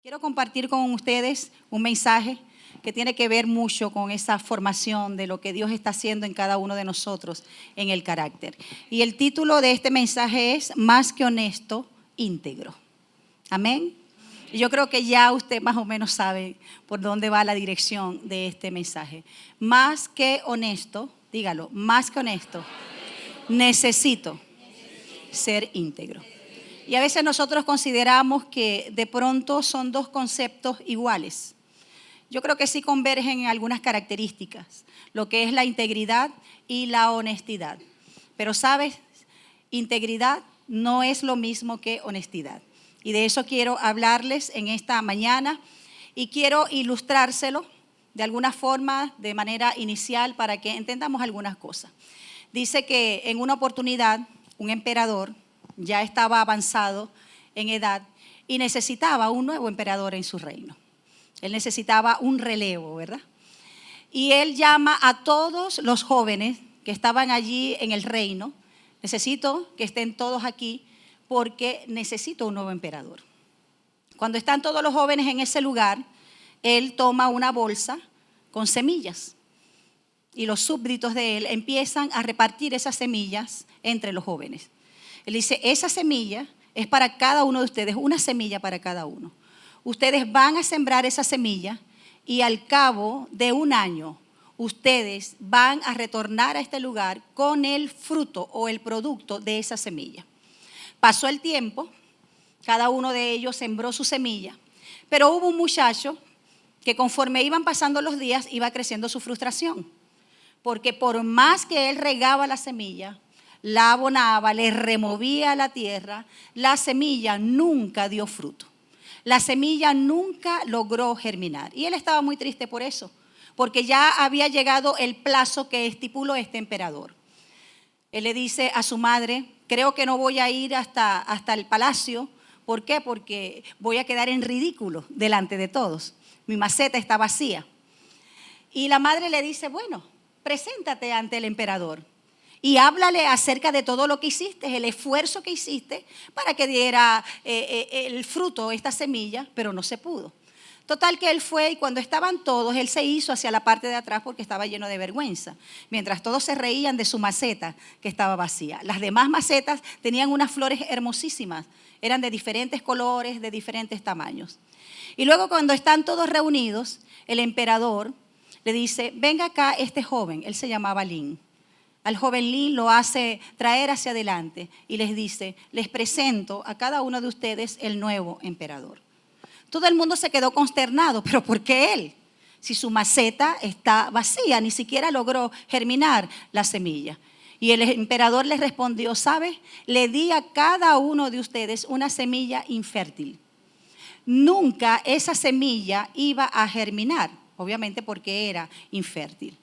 Quiero compartir con ustedes un mensaje que tiene que ver mucho con esa formación de lo que Dios está haciendo en cada uno de nosotros en el carácter. Y el título de este mensaje es Más que honesto, íntegro. Amén. Y yo creo que ya usted más o menos sabe por dónde va la dirección de este mensaje. Más que honesto, dígalo, más que honesto, necesito ser íntegro. Y a veces nosotros consideramos que de pronto son dos conceptos iguales. Yo creo que sí convergen en algunas características, lo que es la integridad y la honestidad. Pero sabes, integridad no es lo mismo que honestidad. Y de eso quiero hablarles en esta mañana y quiero ilustrárselo de alguna forma, de manera inicial, para que entendamos algunas cosas. Dice que en una oportunidad un emperador ya estaba avanzado en edad y necesitaba un nuevo emperador en su reino. Él necesitaba un relevo, ¿verdad? Y él llama a todos los jóvenes que estaban allí en el reino. Necesito que estén todos aquí porque necesito un nuevo emperador. Cuando están todos los jóvenes en ese lugar, él toma una bolsa con semillas y los súbditos de él empiezan a repartir esas semillas entre los jóvenes. Él dice, esa semilla es para cada uno de ustedes, una semilla para cada uno. Ustedes van a sembrar esa semilla y al cabo de un año, ustedes van a retornar a este lugar con el fruto o el producto de esa semilla. Pasó el tiempo, cada uno de ellos sembró su semilla, pero hubo un muchacho que conforme iban pasando los días iba creciendo su frustración, porque por más que él regaba la semilla, la abonaba, le removía la tierra, la semilla nunca dio fruto. La semilla nunca logró germinar. Y él estaba muy triste por eso, porque ya había llegado el plazo que estipuló este emperador. Él le dice a su madre, creo que no voy a ir hasta el palacio. ¿Por qué? Porque voy a quedar en ridículo delante de todos. Mi maceta está vacía. Y la madre le dice, bueno, preséntate ante el emperador y háblale acerca de todo lo que hiciste, el esfuerzo que hiciste para que diera el fruto, esta semilla, pero no se pudo. Total que él fue y cuando estaban todos, él se hizo hacia la parte de atrás porque estaba lleno de vergüenza, mientras todos se reían de su maceta que estaba vacía. Las demás macetas tenían unas flores hermosísimas, eran de diferentes colores, de diferentes tamaños. Y luego cuando están todos reunidos, el emperador le dice, venga acá este joven, él se llamaba Lin. Al joven Lin lo hace traer hacia adelante y les dice, les presento a cada uno de ustedes el nuevo emperador. Todo el mundo se quedó consternado, pero ¿por qué él? Si su maceta está vacía, ni siquiera logró germinar la semilla. Y el emperador les respondió, ¿sabes? Le di a cada uno de ustedes una semilla infértil. Nunca esa semilla iba a germinar, obviamente porque era infértil.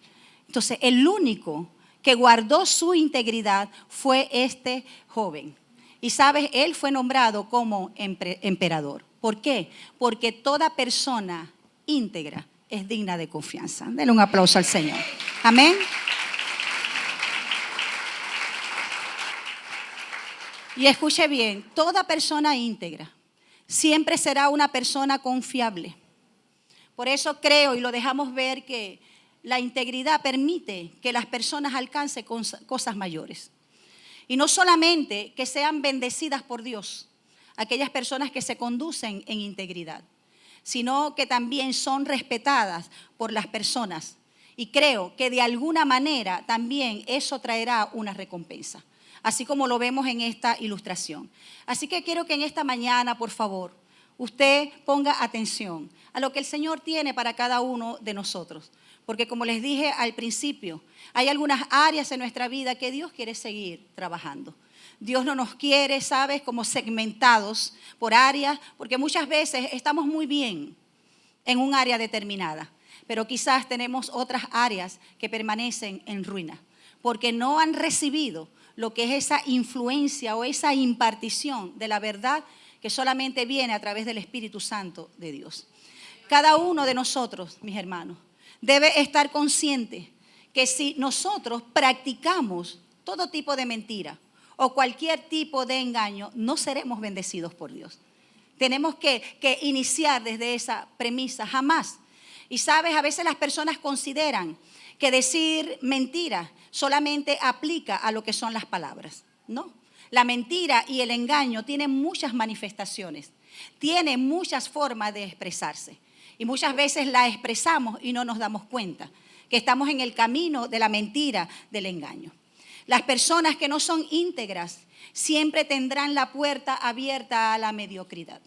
Entonces, el único que guardó su integridad fue este joven. Y sabes, él fue nombrado como emperador. ¿Por qué? Porque toda persona íntegra es digna de confianza. Denle un aplauso al Señor. Amén. Y escuche bien, toda persona íntegra siempre será una persona confiable. Por eso creo y lo dejamos ver que la integridad permite que las personas alcancen cosas mayores. Y no solamente que sean bendecidas por Dios, aquellas personas que se conducen en integridad, sino que también son respetadas por las personas. Y creo que de alguna manera también eso traerá una recompensa, así como lo vemos en esta ilustración. Así que quiero que en esta mañana, por favor, usted ponga atención a lo que el Señor tiene para cada uno de nosotros. Porque como les dije al principio, hay algunas áreas en nuestra vida que Dios quiere seguir trabajando. Dios no nos quiere, ¿sabes?, como segmentados por áreas, porque muchas veces estamos muy bien en un área determinada, pero quizás tenemos otras áreas que permanecen en ruina, porque no han recibido lo que es esa influencia o esa impartición de la verdad que solamente viene a través del Espíritu Santo de Dios. Cada uno de nosotros, mis hermanos, debe estar consciente que si nosotros practicamos todo tipo de mentira o cualquier tipo de engaño, no seremos bendecidos por Dios. Tenemos que iniciar desde esa premisa, jamás. Y sabes, a veces las personas consideran que decir mentira solamente aplica a lo que son las palabras. No, la mentira y el engaño tienen muchas manifestaciones, tienen muchas formas de expresarse. Y muchas veces la expresamos y no nos damos cuenta que estamos en el camino de la mentira, del engaño. Las personas que no son íntegras siempre tendrán la puerta abierta a la mediocridad.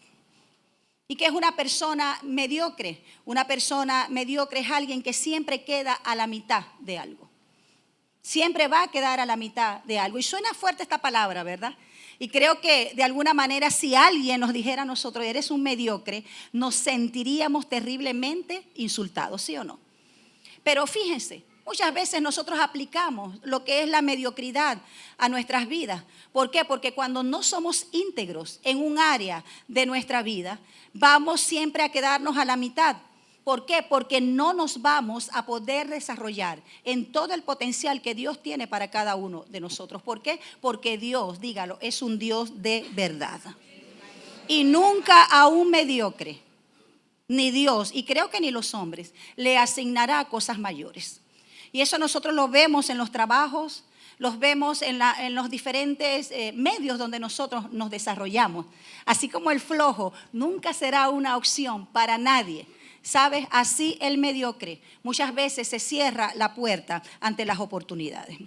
¿Y qué es una persona mediocre? Una persona mediocre es alguien que siempre queda a la mitad de algo. Siempre va a quedar a la mitad de algo. Y suena fuerte esta palabra, ¿verdad? Y creo que de alguna manera si alguien nos dijera a nosotros, eres un mediocre, nos sentiríamos terriblemente insultados, ¿sí o no? Pero fíjense, muchas veces nosotros aplicamos lo que es la mediocridad a nuestras vidas. ¿Por qué? Porque cuando no somos íntegros en un área de nuestra vida, vamos siempre a quedarnos a la mitad. ¿Por qué? Porque no nos vamos a poder desarrollar en todo el potencial que Dios tiene para cada uno de nosotros. ¿Por qué? Porque Dios, dígalo, es un Dios de verdad. Y nunca a un mediocre, ni Dios, y creo que ni los hombres, le asignará cosas mayores. Y eso nosotros lo vemos en los trabajos, los vemos en los diferentes medios donde nosotros nos desarrollamos. Así como el flojo nunca será una opción para nadie. ¿Sabes? Así el mediocre muchas veces se cierra la puerta ante las oportunidades.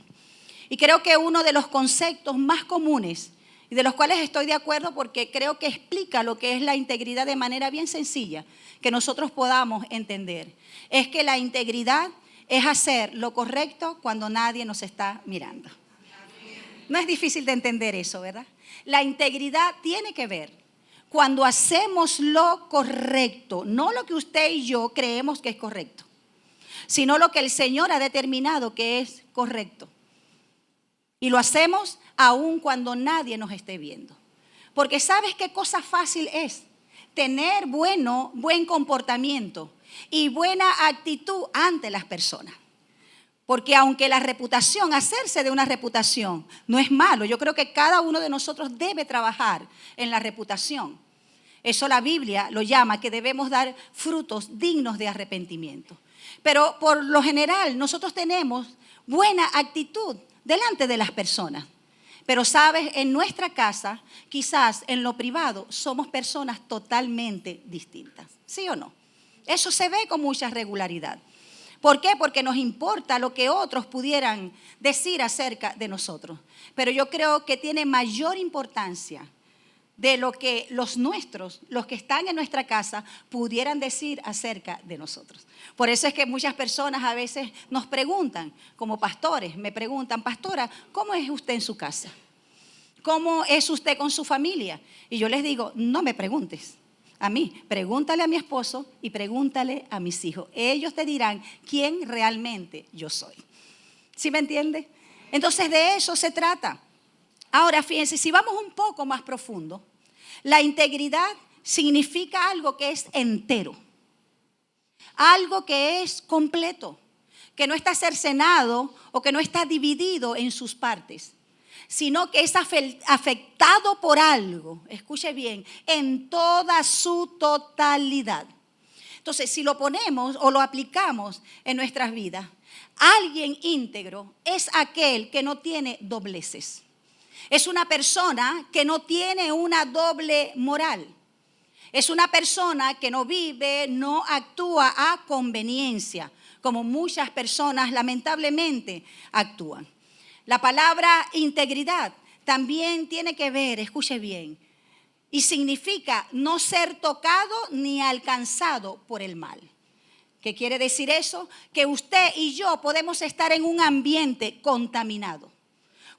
Y creo que uno de los conceptos más comunes y de los cuales estoy de acuerdo porque creo que explica lo que es la integridad de manera bien sencilla, que nosotros podamos entender, es que la integridad es hacer lo correcto cuando nadie nos está mirando. No es difícil de entender eso, ¿verdad? La integridad tiene que ver cuando hacemos lo correcto, no lo que usted y yo creemos que es correcto, sino lo que el Señor ha determinado que es correcto. Y lo hacemos aun cuando nadie nos esté viendo. Porque ¿sabes qué cosa fácil es? Tener buen comportamiento y buena actitud ante las personas. Porque aunque la reputación, hacerse de una reputación, no es malo. Yo creo que cada uno de nosotros debe trabajar en la reputación. Eso la Biblia lo llama que debemos dar frutos dignos de arrepentimiento. Pero por lo general nosotros tenemos buena actitud delante de las personas. Pero sabes, en nuestra casa, quizás en lo privado, somos personas totalmente distintas. ¿Sí o no? Eso se ve con mucha regularidad. ¿Por qué? Porque nos importa lo que otros pudieran decir acerca de nosotros. Pero yo creo que tiene mayor importancia de lo que los nuestros, los que están en nuestra casa, pudieran decir acerca de nosotros. Por eso es que muchas personas a veces nos preguntan, como pastores, me preguntan, pastora, ¿cómo es usted en su casa? ¿Cómo es usted con su familia? Y yo les digo, no me preguntes a mí, pregúntale a mi esposo y pregúntale a mis hijos. Ellos te dirán quién realmente yo soy. ¿Sí me entiende? Entonces de eso se trata. Ahora, fíjense, si vamos un poco más profundo, la integridad significa algo que es entero, algo que es completo, que no está cercenado o que no está dividido en sus partes, sino que es afectado por algo, escuche bien, en toda su totalidad. Entonces, si lo ponemos o lo aplicamos en nuestras vidas, alguien íntegro es aquel que no tiene dobleces. Es una persona que no tiene una doble moral. Es una persona que no vive, no actúa a conveniencia, como muchas personas lamentablemente actúan. La palabra integridad también tiene que ver, escuche bien, y significa no ser tocado ni alcanzado por el mal. ¿Qué quiere decir eso? Que usted y yo podemos estar en un ambiente contaminado.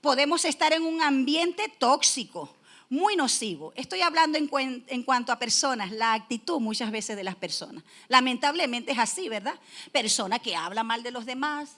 Podemos estar en un ambiente tóxico, muy nocivo. Estoy hablando en cuanto a personas, la actitud muchas veces de las personas. Lamentablemente es así, ¿verdad? Personas que hablan mal de los demás,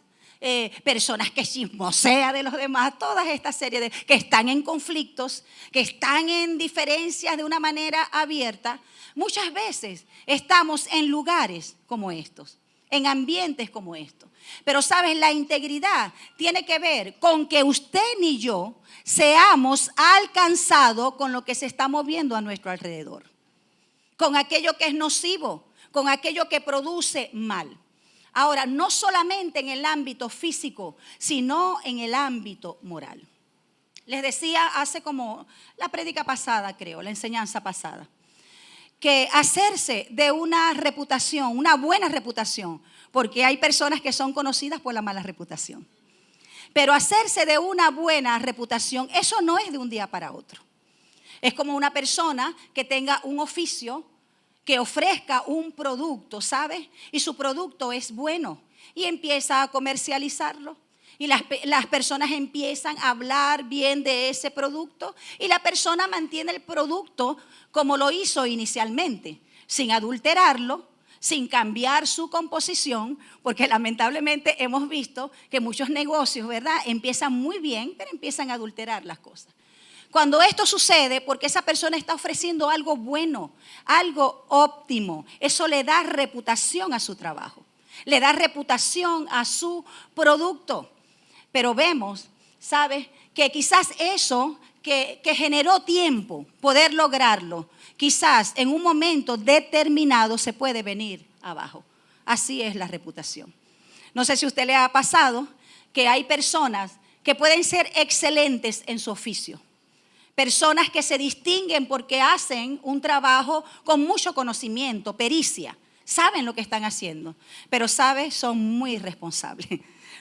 personas que chismosean de los demás, todas estas series de que están en conflictos, que están en diferencias de una manera abierta. Muchas veces estamos en lugares como estos, en ambientes como estos. Pero sabes, la integridad tiene que ver con que usted ni yo seamos alcanzados con lo que se está moviendo a nuestro alrededor. con aquello que es nocivo, con aquello que produce mal. Ahora, no solamente en el ámbito físico, sino en el ámbito moral. Les decía hace como la prédica pasada, creo, la enseñanza pasada, que hacerse de una reputación, una buena reputación, porque hay personas que son conocidas por la mala reputación, pero hacerse de una buena reputación, eso no es de un día para otro. Es como una persona que tenga un oficio, que ofrezca un producto, ¿sabes? Y su producto es bueno y empieza a comercializarlo. Y las personas empiezan a hablar bien de ese producto y la persona mantiene el producto como lo hizo inicialmente, sin adulterarlo, sin cambiar su composición, porque lamentablemente hemos visto que muchos negocios, ¿verdad?, empiezan muy bien, pero empiezan a adulterar las cosas. Cuando esto sucede, porque esa persona está ofreciendo algo bueno, algo óptimo, eso le da reputación a su trabajo, le da reputación a su producto. Pero vemos, ¿sabes?, que quizás eso que generó tiempo poder lograrlo, quizás en un momento determinado se puede venir abajo. Así es la reputación. No sé si a usted le ha pasado que hay personas que pueden ser excelentes en su oficio. Personas que se distinguen porque hacen un trabajo con mucho conocimiento, pericia. Saben lo que están haciendo, pero son muy irresponsables.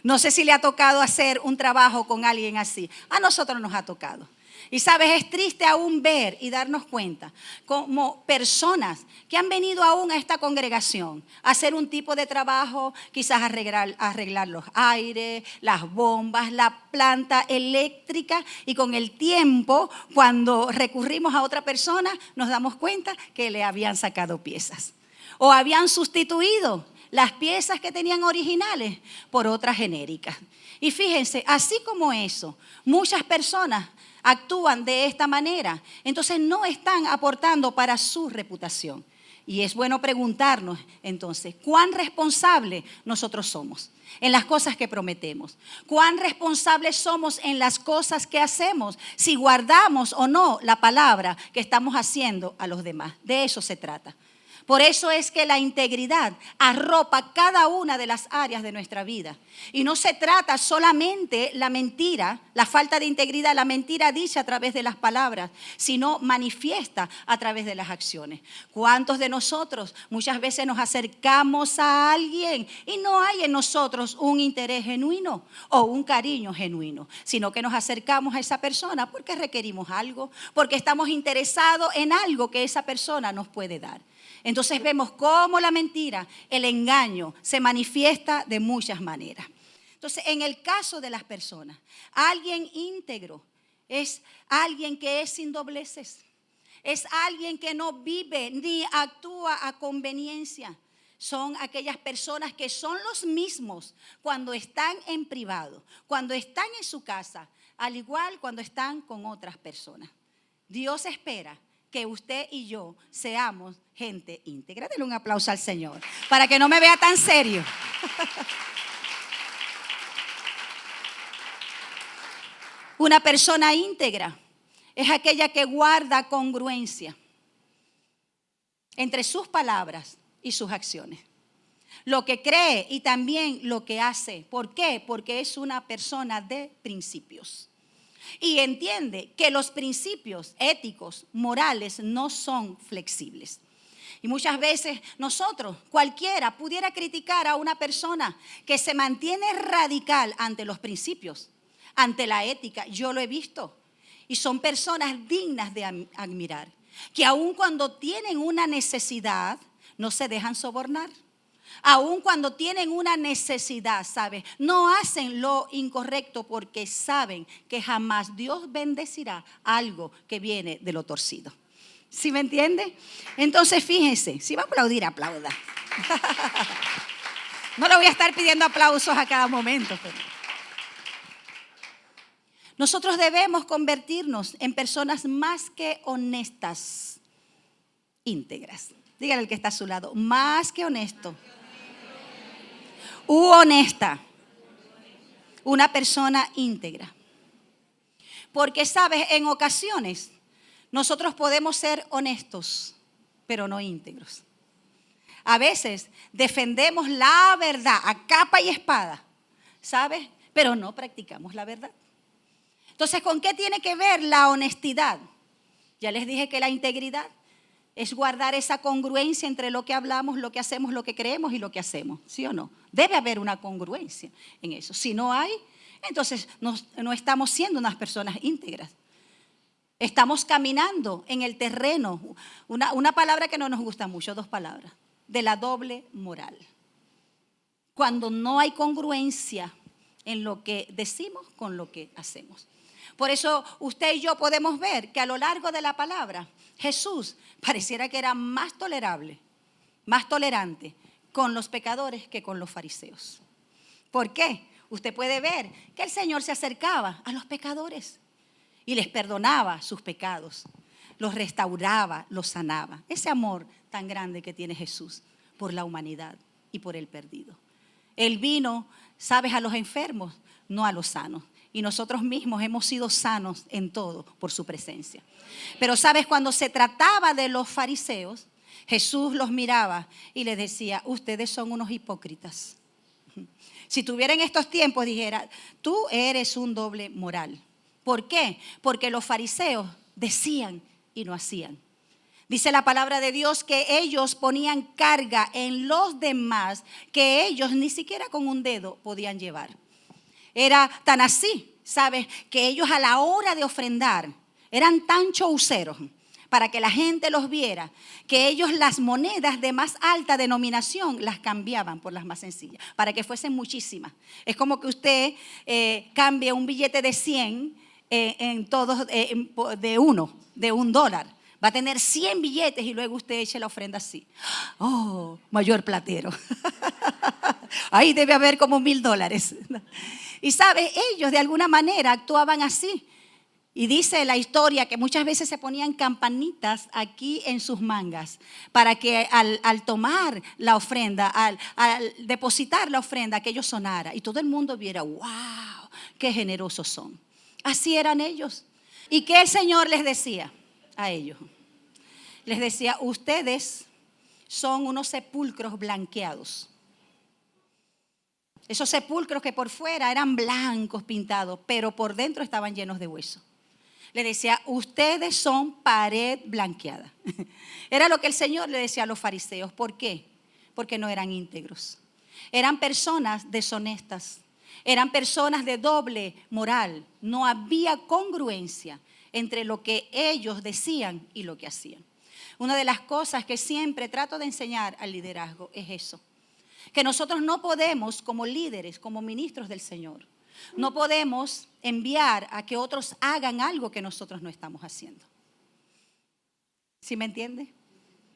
No sé si le ha tocado hacer un trabajo con alguien así. A nosotros nos ha tocado. Y es triste aún ver y darnos cuenta como personas que han venido aún a esta congregación a hacer un tipo de trabajo, quizás arreglar los aires, las bombas, la planta eléctrica, y con el tiempo, cuando recurrimos a otra persona, nos damos cuenta que le habían sacado piezas o habían sustituido las piezas que tenían originales por otras genéricas. Y fíjense, así como eso, muchas personas actúan de esta manera, entonces no están aportando para su reputación. Y es bueno preguntarnos entonces, ¿cuán responsables nosotros somos en las cosas que prometemos? ¿Cuán responsables somos en las cosas que hacemos? Si guardamos o no la palabra que estamos haciendo a los demás. De eso se trata. Por eso es que la integridad arropa cada una de las áreas de nuestra vida. Y no se trata solamente la mentira, la falta de integridad, la mentira dicha a través de las palabras, sino manifiesta a través de las acciones. ¿Cuántos de nosotros muchas veces nos acercamos a alguien y no hay en nosotros un interés genuino o un cariño genuino, sino que nos acercamos a esa persona porque requerimos algo, porque estamos interesados en algo que esa persona nos puede dar? Entonces vemos cómo la mentira, el engaño, se manifiesta de muchas maneras. Entonces, en el caso de las personas, alguien íntegro es alguien que es sin dobleces, es alguien que no vive ni actúa a conveniencia. Son aquellas personas que son los mismos cuando están en privado, cuando están en su casa, al igual cuando están con otras personas. Dios espera que usted y yo seamos gente íntegra. Denle un aplauso al Señor para que no me vea tan serio. Una persona íntegra es aquella que guarda congruencia entre sus palabras y sus acciones. Lo que cree y también lo que hace. ¿Por qué? Porque es una persona de principios. Y entiende que los principios éticos, morales, no son flexibles. Y muchas veces nosotros, cualquiera, pudiera criticar a una persona que se mantiene radical ante los principios, ante la ética. Yo lo he visto. Y son personas dignas de admirar, que aun cuando tienen una necesidad, no se dejan sobornar. Aun cuando tienen una necesidad, ¿sabes? No hacen lo incorrecto porque saben que jamás Dios bendecirá algo que viene de lo torcido. ¿Sí me entiende? Entonces fíjense, si va a aplaudir, aplauda. No le voy a estar pidiendo aplausos a cada momento. Pero nosotros debemos convertirnos en personas más que honestas, íntegras. Dígale al que está a su lado, más que honesto. Honesta, una persona íntegra. Porque, ¿sabes? En ocasiones nosotros podemos ser honestos, pero no íntegros. A veces defendemos la verdad a capa y espada, ¿sabes? Pero no practicamos la verdad. Entonces, ¿con qué tiene que ver la honestidad? Ya les dije que la integridad es guardar esa congruencia entre lo que hablamos, lo que hacemos, lo que creemos y lo que hacemos, ¿sí o no? Debe haber una congruencia en eso. Si no hay, entonces no estamos siendo unas personas íntegras. Estamos caminando en el terreno, una palabra que no nos gusta mucho, dos palabras, de la doble moral. Cuando no hay congruencia en lo que decimos con lo que hacemos. Por eso usted y yo podemos ver que a lo largo de la palabra, Jesús pareciera que era más tolerable, más tolerante con los pecadores que con los fariseos. ¿Por qué? Usted puede ver que el Señor se acercaba a los pecadores y les perdonaba sus pecados, los restauraba, los sanaba. Ese amor tan grande que tiene Jesús por la humanidad y por el perdido. Él vino, sabes, a los enfermos, no a los sanos. Y nosotros mismos hemos sido sanos en todo por su presencia. Pero sabes, cuando se trataba de los fariseos, Jesús los miraba y les decía, ustedes son unos hipócritas. Si tuviera en estos tiempos, dijera, tú eres un doble moral. ¿Por qué? Porque los fariseos decían y no hacían. Dice la palabra de Dios que ellos ponían carga en los demás que ellos ni siquiera con un dedo podían llevar. Era tan así, ¿sabes? Que ellos a la hora de ofrendar eran tan chauceros para que la gente los viera, que ellos las monedas de más alta denominación las cambiaban por las más sencillas, para que fuesen muchísimas. Es como que usted cambie un billete de 100 en todos de $1. Va a tener 100 billetes y luego usted eche la ofrenda así. ¡Oh, mayor platero! Ahí debe haber como $1,000. Y sabe, ellos de alguna manera actuaban así. Y dice la historia que muchas veces se ponían campanitas aquí en sus mangas para que al tomar la ofrenda, al depositar la ofrenda, aquello sonara y todo el mundo viera, ¡wow! ¡Qué generosos son! Así eran ellos. ¿Y qué el Señor les decía a ellos? Les decía, ustedes son unos sepulcros blanqueados. Esos sepulcros que por fuera eran blancos pintados, pero por dentro estaban llenos de hueso. Le decía, ustedes son pared blanqueada. Era lo que el Señor le decía a los fariseos. ¿Por qué? Porque no eran íntegros. Eran personas deshonestas. Eran personas de doble moral. No había congruencia entre lo que ellos decían y lo que hacían. Una de las cosas que siempre trato de enseñar al liderazgo es eso. Que nosotros no podemos, como líderes, como ministros del Señor, no podemos enviar a que otros hagan algo que nosotros no estamos haciendo. ¿Sí me entiende?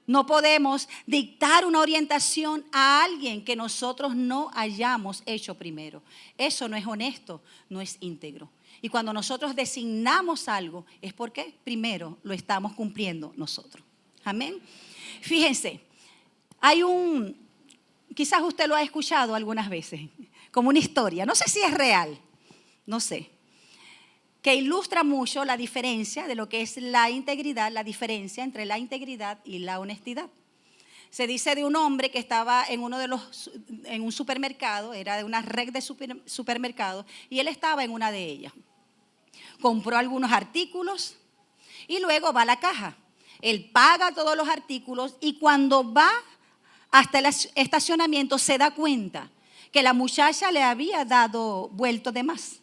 No podemos dictar una orientación a alguien que nosotros no hayamos hecho primero. Eso no es honesto, no es íntegro. Y cuando nosotros designamos algo, es porque primero lo estamos cumpliendo nosotros. Amén. Fíjense, quizás usted lo ha escuchado algunas veces, como una historia, no sé si es real, no sé, que ilustra mucho la diferencia de lo que es la integridad, la diferencia entre la integridad y la honestidad. Se dice de un hombre que estaba en un supermercado, era de una red de supermercados, y él estaba en una de ellas. Compró algunos artículos y luego va a la caja. Él paga todos los artículos y cuando va hasta el estacionamiento se da cuenta que la muchacha le había dado vuelto de más.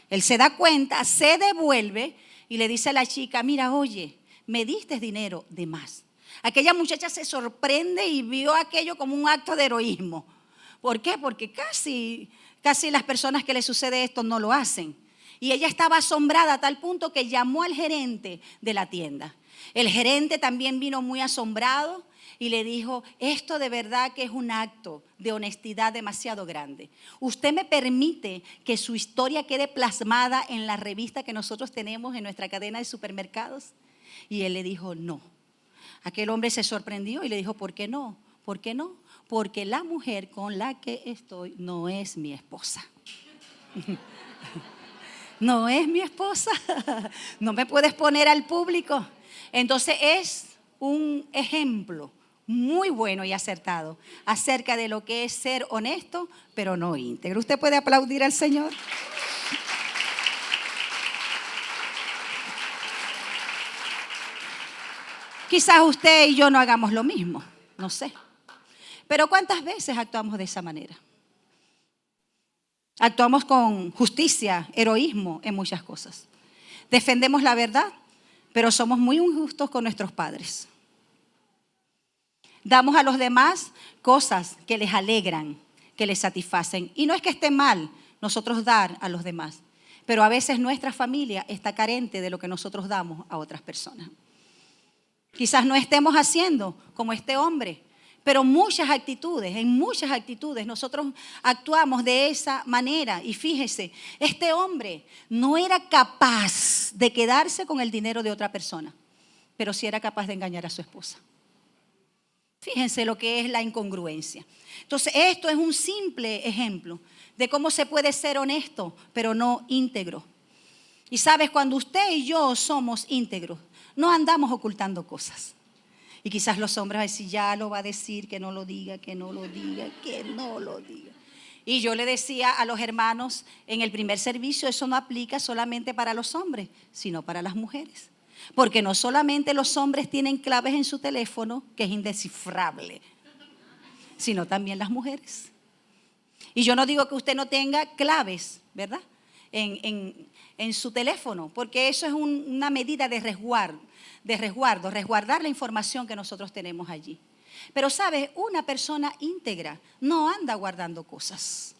Él se da cuenta, se devuelve y le dice a la chica, mira, oye, me diste dinero de más. Aquella muchacha se sorprende y vio aquello como un acto de heroísmo. ¿Por qué? Porque casi las personas que le sucede esto no lo hacen. Y ella estaba asombrada a tal punto que llamó al gerente de la tienda. El gerente también vino muy asombrado y le dijo, esto de verdad que es un acto de honestidad demasiado grande. ¿Usted me permite que su historia quede plasmada en la revista que nosotros tenemos en nuestra cadena de supermercados? Y él le dijo, no. Aquel hombre se sorprendió y le dijo, ¿por qué no? ¿Por qué no? Porque la mujer con la que estoy no es mi esposa. No es mi esposa. No me puedes poner al público. Entonces es un ejemplo muy bueno y acertado acerca de lo que es ser honesto, pero no íntegro. ¿Usted puede aplaudir al Señor? Quizás usted y yo no hagamos lo mismo, no sé. Pero ¿cuántas veces actuamos de esa manera? Actuamos con justicia, heroísmo en muchas cosas. Defendemos la verdad, pero somos muy injustos con nuestros padres. Damos a los demás cosas que les alegran, que les satisfacen. Y no es que esté mal nosotros dar a los demás, pero a veces nuestra familia está carente de lo que nosotros damos a otras personas. Quizás no estemos haciendo como este hombre, pero en muchas actitudes nosotros actuamos de esa manera. Y fíjese, este hombre no era capaz de quedarse con el dinero de otra persona, pero sí era capaz de engañar a su esposa. Fíjense lo que es la incongruencia. Entonces, esto es un simple ejemplo de cómo se puede ser honesto, pero no íntegro. Y sabes, cuando usted y yo somos íntegros, no andamos ocultando cosas. Y quizás los hombres van a decir, ya lo va a decir, que no lo diga, que no lo diga, que no lo diga. Y yo le decía a los hermanos en el primer servicio, eso no aplica solamente para los hombres, sino para las mujeres. Porque no solamente los hombres tienen claves en su teléfono, que es indescifrable, sino también las mujeres. Y yo no digo que usted no tenga claves, ¿verdad? En su teléfono, porque eso es una medida de resguardo, resguardar la información que nosotros tenemos allí. Pero sabes, una persona íntegra no anda guardando cosas,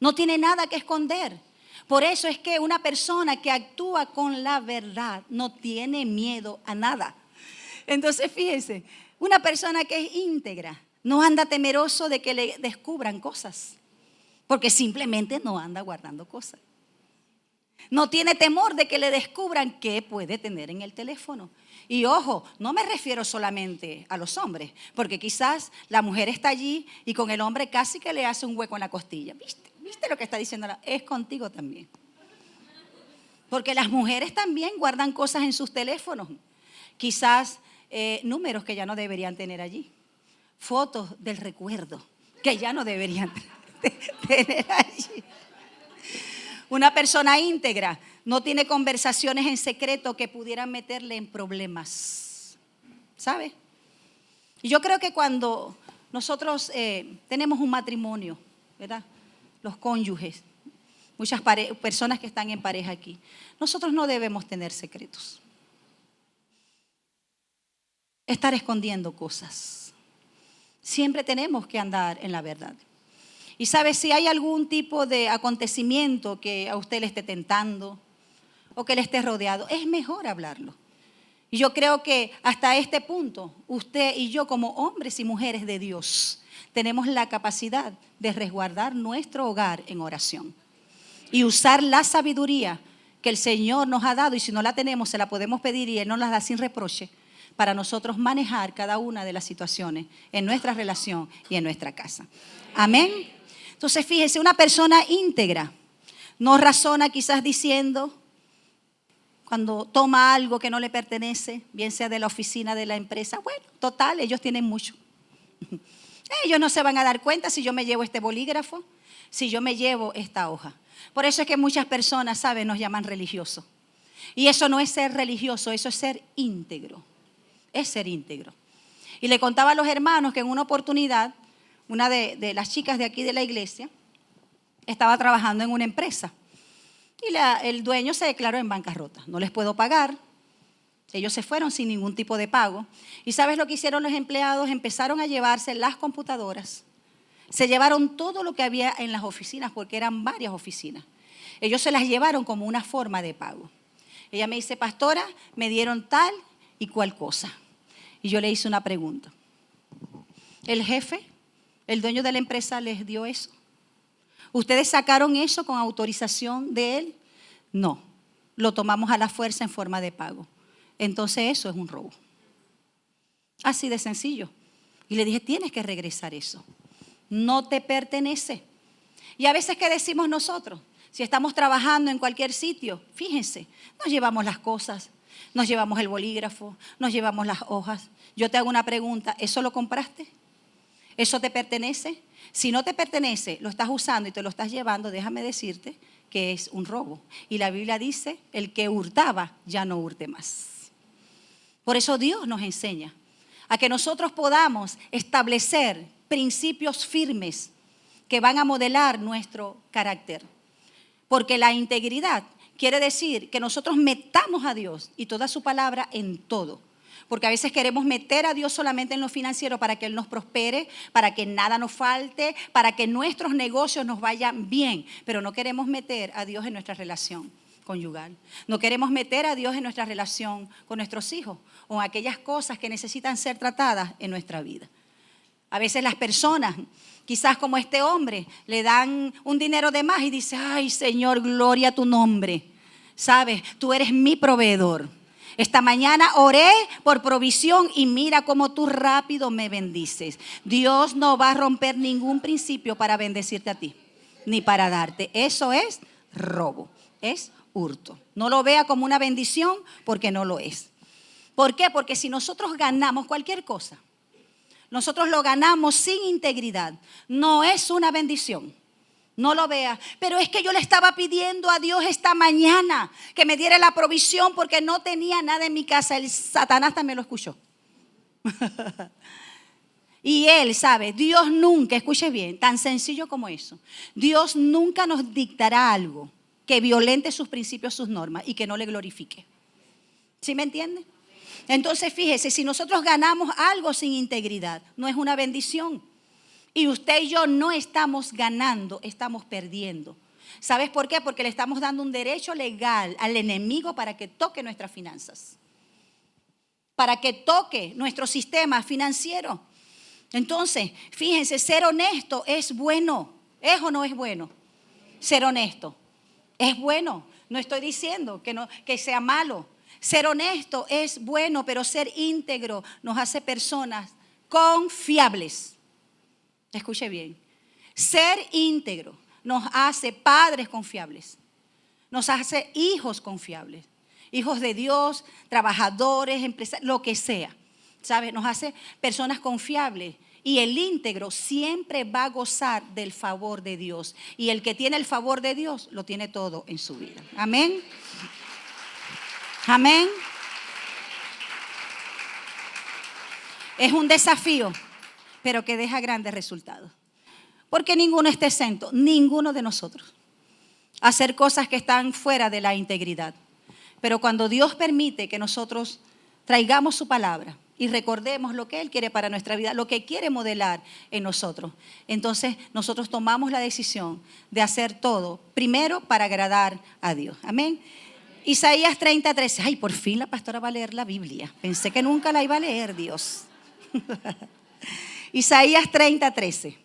no tiene nada que esconder. Por eso es que una persona que actúa con la verdad no tiene miedo a nada. Entonces fíjense, una persona que es íntegra no anda temeroso de que le descubran cosas, porque simplemente no anda guardando cosas. No tiene temor de que le descubran qué puede tener en el teléfono. Y ojo, no me refiero solamente a los hombres, porque quizás la mujer está allí y con el hombre casi que le hace un hueco en la costilla. ¿Viste lo que está diciendo? Es contigo también. Porque las mujeres también guardan cosas en sus teléfonos. Quizás números que ya no deberían tener allí. Fotos del recuerdo que ya no deberían tener allí. Una persona íntegra no tiene conversaciones en secreto que pudieran meterle en problemas, ¿sabe? Y yo creo que cuando nosotros tenemos un matrimonio, ¿verdad? Los cónyuges, muchas personas que están en pareja aquí, nosotros no debemos tener secretos. Estar escondiendo cosas. Siempre tenemos que andar en la verdad. Y sabe, si hay algún tipo de acontecimiento que a usted le esté tentando o que le esté rodeado, es mejor hablarlo. Y yo creo que hasta este punto, usted y yo como hombres y mujeres de Dios, tenemos la capacidad de resguardar nuestro hogar en oración y usar la sabiduría que el Señor nos ha dado, y si no la tenemos, se la podemos pedir y Él nos la da sin reproche, para nosotros manejar cada una de las situaciones en nuestra relación y en nuestra casa. Amén. Entonces, fíjese, una persona íntegra no razona quizás diciendo, cuando toma algo que no le pertenece, bien sea de la oficina, de la empresa, bueno, total, ellos tienen mucho. Ellos no se van a dar cuenta si yo me llevo este bolígrafo, si yo me llevo esta hoja. Por eso es que muchas personas, ¿saben?, nos llaman religiosos. Y eso no es ser religioso, eso es ser íntegro. Es ser íntegro. Y le contaba a los hermanos que en una oportunidad, una de las chicas de aquí de la iglesia estaba trabajando en una empresa y el dueño se declaró en bancarrota. No les puedo pagar. Ellos se fueron sin ningún tipo de pago. ¿Y sabes lo que hicieron los empleados? Empezaron a llevarse las computadoras. Se llevaron todo lo que había en las oficinas, porque eran varias oficinas. Ellos se las llevaron como una forma de pago. Ella me dice, pastora, me dieron tal y cual cosa. Y yo le hice una pregunta. ¿El jefe, el dueño de la empresa, les dio eso? ¿Ustedes sacaron eso con autorización de él? No, lo tomamos a la fuerza en forma de pago. Entonces eso es un robo. Así de sencillo. Y le dije, tienes que regresar eso. No te pertenece. Y a veces, ¿qué decimos nosotros? Si estamos trabajando en cualquier sitio, fíjense, nos llevamos las cosas. nos llevamos el bolígrafo, nos llevamos las hojas. Yo te hago una pregunta, ¿eso lo compraste? ¿Eso te pertenece? Si no te pertenece, lo estás usando y te lo estás llevando, déjame decirte que es un robo. Y la Biblia dice, el que hurtaba ya no hurte más. Por eso Dios nos enseña a que nosotros podamos establecer principios firmes que van a modelar nuestro carácter. Porque la integridad quiere decir que nosotros metamos a Dios y toda su palabra en todo. Porque a veces queremos meter a Dios solamente en lo financiero para que Él nos prospere, para que nada nos falte, para que nuestros negocios nos vayan bien. Pero no queremos meter a Dios en nuestra relación conyugal. No queremos meter a Dios en nuestra relación con nuestros hijos o en aquellas cosas que necesitan ser tratadas en nuestra vida. A veces las personas, quizás como este hombre, le dan un dinero de más y dice, ay Señor, gloria a tu nombre. Sabes, tú eres mi proveedor. Esta mañana oré por provisión y mira cómo tú rápido me bendices. Dios no va a romper ningún principio para bendecirte a ti, ni para darte. Eso es robo, es hurto. No lo vea como una bendición porque no lo es. ¿Por qué? Porque si nosotros ganamos cualquier cosa, nosotros lo ganamos sin integridad, no es una bendición. No lo vea, pero es que yo le estaba pidiendo a Dios esta mañana que me diera la provisión porque no tenía nada en mi casa. El Satanás también lo escuchó. Y él sabe, Dios nunca, escuche bien, tan sencillo como eso. Dios nunca nos dictará algo que violente sus principios, sus normas y que no le glorifique. ¿Sí me entiende? Entonces fíjese, si nosotros ganamos algo sin integridad, no es una bendición. Y usted y yo no estamos ganando, estamos perdiendo. ¿Sabes por qué? Porque le estamos dando un derecho legal al enemigo para que toque nuestras finanzas, para que toque nuestro sistema financiero. Entonces, fíjense, ser honesto es bueno. ¿Es o no es bueno? Ser honesto es bueno. No estoy diciendo que sea malo. Ser honesto es bueno, pero ser íntegro nos hace personas confiables. Escuche bien, ser íntegro nos hace padres confiables, nos hace hijos confiables, hijos de Dios, trabajadores, empresarios, lo que sea, ¿sabes? Nos hace personas confiables y el íntegro siempre va a gozar del favor de Dios y el que tiene el favor de Dios lo tiene todo en su vida. Amén. Amén. Es un desafío, pero que deja grandes resultados. Porque ninguno está exento, ninguno de nosotros, a hacer cosas que están fuera de la integridad. Pero cuando Dios permite que nosotros traigamos su palabra y recordemos lo que Él quiere para nuestra vida, lo que quiere modelar en nosotros, entonces nosotros tomamos la decisión de hacer todo, primero para agradar a Dios. Amén. Isaías 30:13. Ay, por fin la pastora va a leer la Biblia. Pensé que nunca la iba a leer, Dios. Isaías 30:13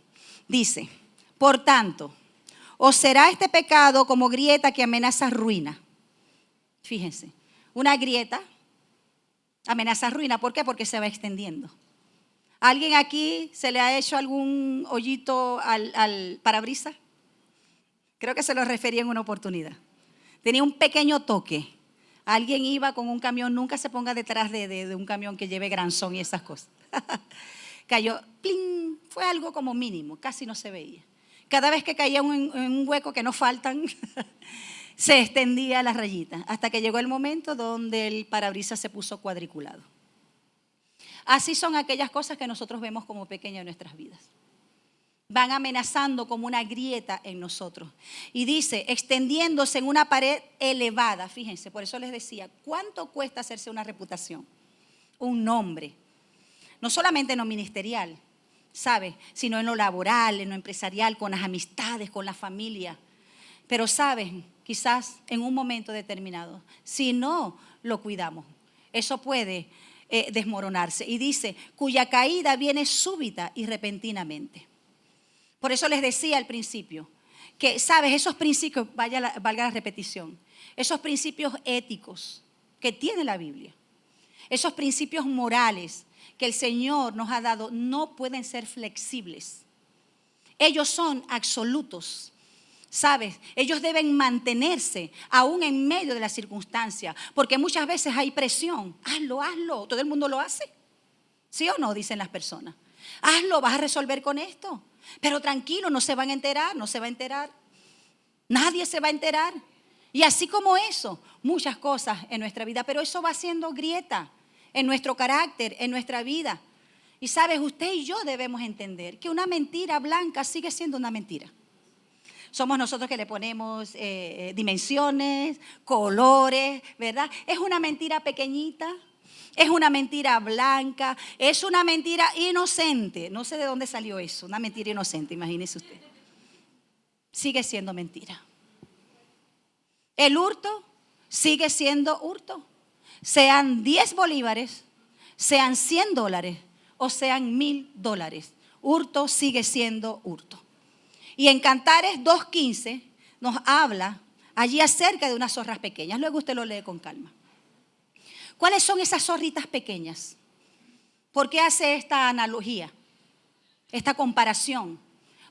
dice, por tanto, os será este pecado como grieta que amenaza ruina. Fíjense, una grieta amenaza ruina. ¿Por qué? Porque se va extendiendo. ¿A alguien aquí se le ha hecho algún hoyito al parabrisas? Creo que se lo refería en una oportunidad. Tenía un pequeño toque. Alguien iba con un camión, nunca se ponga detrás de un camión que lleve granzón y esas cosas. Cayó, ¡pling! Fue algo como mínimo, casi no se veía. Cada vez que caía en un hueco que no faltan, se extendía la rayita, hasta que llegó el momento donde el parabrisas se puso cuadriculado. Así son aquellas cosas que nosotros vemos como pequeñas en nuestras vidas. Van amenazando como una grieta en nosotros. Y dice, extendiéndose en una pared elevada. Fíjense, por eso les decía, ¿cuánto cuesta hacerse una reputación? Un nombre. No solamente en lo ministerial, ¿sabe? Sino en lo laboral, en lo empresarial, con las amistades, con la familia. Pero saben, quizás en un momento determinado, si no lo cuidamos, eso puede desmoronarse. Y dice, cuya caída viene súbita y repentinamente. Por eso les decía al principio, que sabes, esos principios, valga la repetición, esos principios éticos que tiene la Biblia, esos principios morales que el Señor nos ha dado, no pueden ser flexibles. Ellos son absolutos. ¿Sabes? Ellos deben mantenerse aún en medio de la circunstancia, porque muchas veces hay presión. Hazlo, hazlo. Todo el mundo lo hace. ¿Sí o no? Dicen las personas. Hazlo, vas a resolver con esto. Pero tranquilo, no se van a enterar, no se va a enterar. Nadie se va a enterar. Y así como eso, muchas cosas en nuestra vida. Pero eso va haciendo grieta en nuestro carácter, en nuestra vida. Y sabes, usted y yo debemos entender que una mentira blanca sigue siendo una mentira. Somos nosotros que le ponemos dimensiones, colores, ¿verdad? Es una mentira pequeñita, es una mentira blanca, es una mentira inocente. No sé de dónde salió eso, una mentira inocente, imagínese usted. Sigue siendo mentira. El hurto sigue siendo hurto. Sean 10 bolívares, sean $100 o sean $1,000. Hurto sigue siendo hurto. Y en Cantares 2:15 nos habla allí acerca de unas zorras pequeñas. Luego usted lo lee con calma. ¿Cuáles son esas zorritas pequeñas? ¿Por qué hace esta analogía, esta comparación?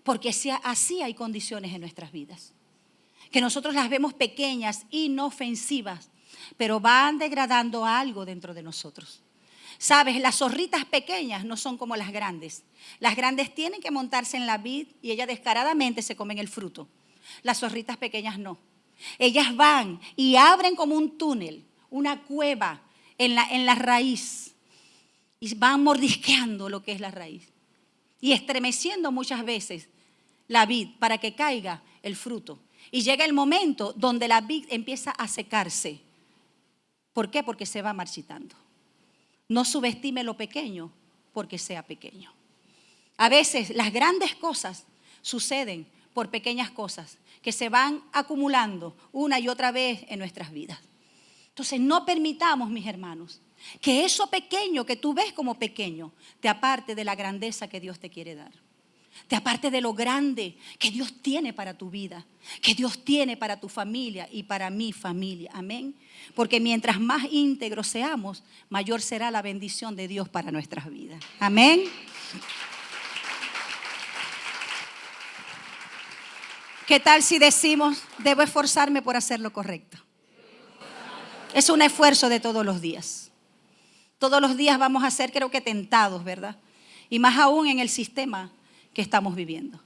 Porque así hay condiciones en nuestras vidas. Que nosotros las vemos pequeñas, inofensivas, pero van degradando algo dentro de nosotros. Sabes, las zorritas pequeñas no son como las grandes. Las grandes tienen que montarse en la vid y ellas descaradamente se comen el fruto. Las zorritas pequeñas no. Ellas van y abren como un túnel, una cueva en la raíz. Y van mordisqueando lo que es la raíz. Y estremeciendo muchas veces la vid para que caiga el fruto. Y llega el momento donde la vid empieza a secarse. ¿Por qué? Porque se va marchitando. No subestime lo pequeño porque sea pequeño. A veces las grandes cosas suceden por pequeñas cosas que se van acumulando una y otra vez en nuestras vidas. Entonces no permitamos, mis hermanos, que eso pequeño que tú ves como pequeño te aparte de la grandeza que Dios te quiere dar. Te aparte de lo grande que Dios tiene para tu vida, que Dios tiene para tu familia y para mi familia. Amén. Porque mientras más íntegros seamos, mayor será la bendición de Dios para nuestras vidas. Amén. ¿Qué tal si decimos, debo esforzarme por hacer lo correcto? Es un esfuerzo de todos los días. Todos los días vamos a ser, creo que, tentados, ¿verdad? Y más aún en el sistema que estamos viviendo.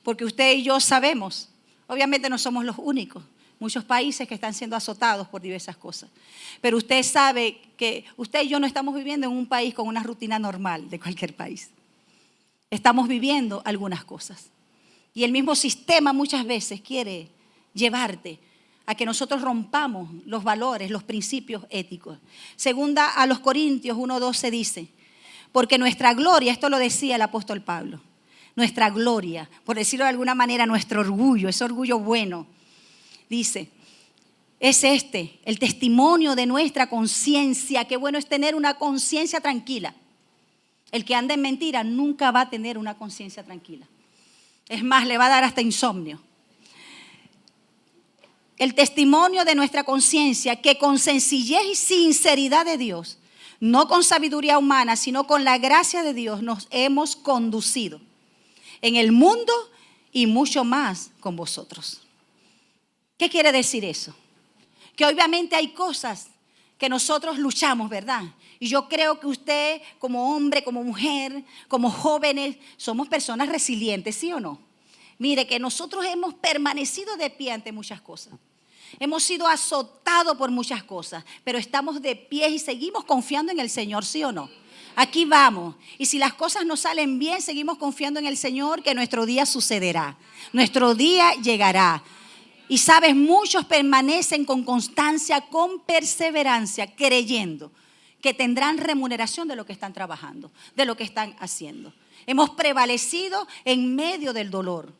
Porque usted y yo sabemos, obviamente no somos los únicos, muchos países que están siendo azotados por diversas cosas. Pero usted sabe que usted y yo no estamos viviendo en un país con una rutina normal de cualquier país. Estamos viviendo algunas cosas. Y el mismo sistema muchas veces quiere llevarte a que nosotros rompamos los valores, los principios éticos. Segunda a los Corintios 1:12 dice, porque nuestra gloria, esto lo decía el apóstol Pablo, nuestra gloria, por decirlo de alguna manera, nuestro orgullo, ese orgullo bueno, dice, es el testimonio de nuestra conciencia. Qué bueno es tener una conciencia tranquila. El que anda en mentira nunca va a tener una conciencia tranquila. Es más, le va a dar hasta insomnio. El testimonio de nuestra conciencia, que con sencillez y sinceridad de Dios, no con sabiduría humana, sino con la gracia de Dios, nos hemos conducido en el mundo y mucho más con vosotros. ¿Qué quiere decir eso? Que obviamente hay cosas que nosotros luchamos, ¿verdad? Y yo creo que usted como hombre, como mujer, como jóvenes, somos personas resilientes, ¿sí o no? Mire, que nosotros hemos permanecido de pie ante muchas cosas. Hemos sido azotados por muchas cosas, pero estamos de pie y seguimos confiando en el Señor, ¿sí o no? Aquí vamos. Y si las cosas no salen bien, seguimos confiando en el Señor, que nuestro día sucederá. Nuestro día llegará. Y sabes, muchos permanecen con constancia, con perseverancia, creyendo que tendrán remuneración de lo que están trabajando, de lo que están haciendo. Hemos prevalecido en medio del dolor,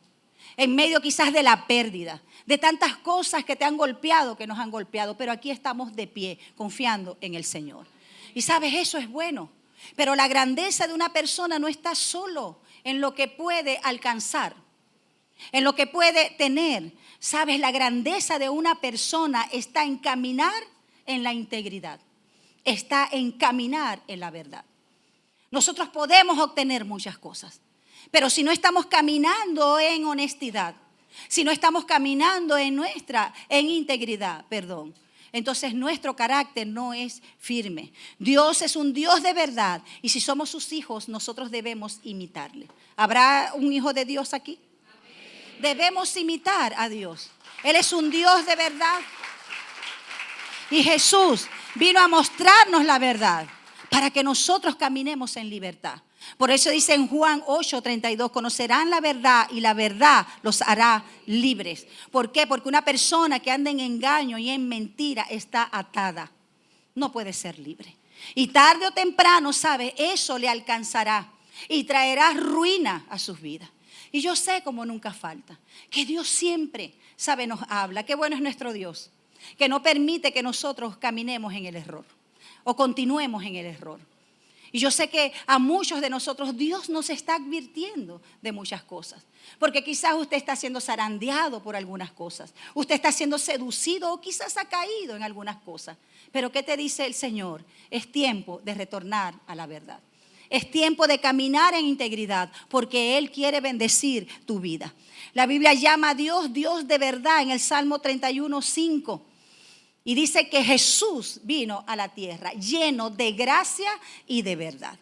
en medio quizás de la pérdida, de tantas cosas que te han golpeado, que nos han golpeado, pero aquí estamos de pie, confiando en el Señor. Y sabes, eso es bueno, pero la grandeza de una persona no está solo en lo que puede alcanzar, en lo que puede tener. Sabes, la grandeza de una persona está en caminar en la integridad, está en caminar en la verdad. Nosotros podemos obtener muchas cosas, pero si no estamos caminando en honestidad, si no estamos caminando en integridad, entonces nuestro carácter no es firme. Dios es un Dios de verdad y si somos sus hijos, nosotros debemos imitarle. ¿Habrá un hijo de Dios aquí? Debemos imitar a Dios. Él es un Dios de verdad. Y Jesús vino a mostrarnos la verdad para que nosotros caminemos en libertad. Por eso dice en Juan 8:32, conocerán la verdad y la verdad los hará libres. ¿Por qué? Porque una persona que anda en engaño y en mentira está atada. No puede ser libre. Y tarde o temprano, ¿sabe? Eso le alcanzará y traerá ruina a sus vidas. Y yo sé como nunca falta, que Dios siempre, ¿sabe? Nos habla. Qué bueno es nuestro Dios, que no permite que nosotros caminemos en el error o continuemos en el error. Y yo sé que a muchos de nosotros Dios nos está advirtiendo de muchas cosas. Porque quizás usted está siendo zarandeado por algunas cosas. Usted está siendo seducido o quizás ha caído en algunas cosas. Pero ¿qué te dice el Señor? Es tiempo de retornar a la verdad. Es tiempo de caminar en integridad porque Él quiere bendecir tu vida. La Biblia llama a Dios Dios de verdad en el Salmo 31:5. Y dice que Jesús vino a la tierra lleno de gracia y de verdad.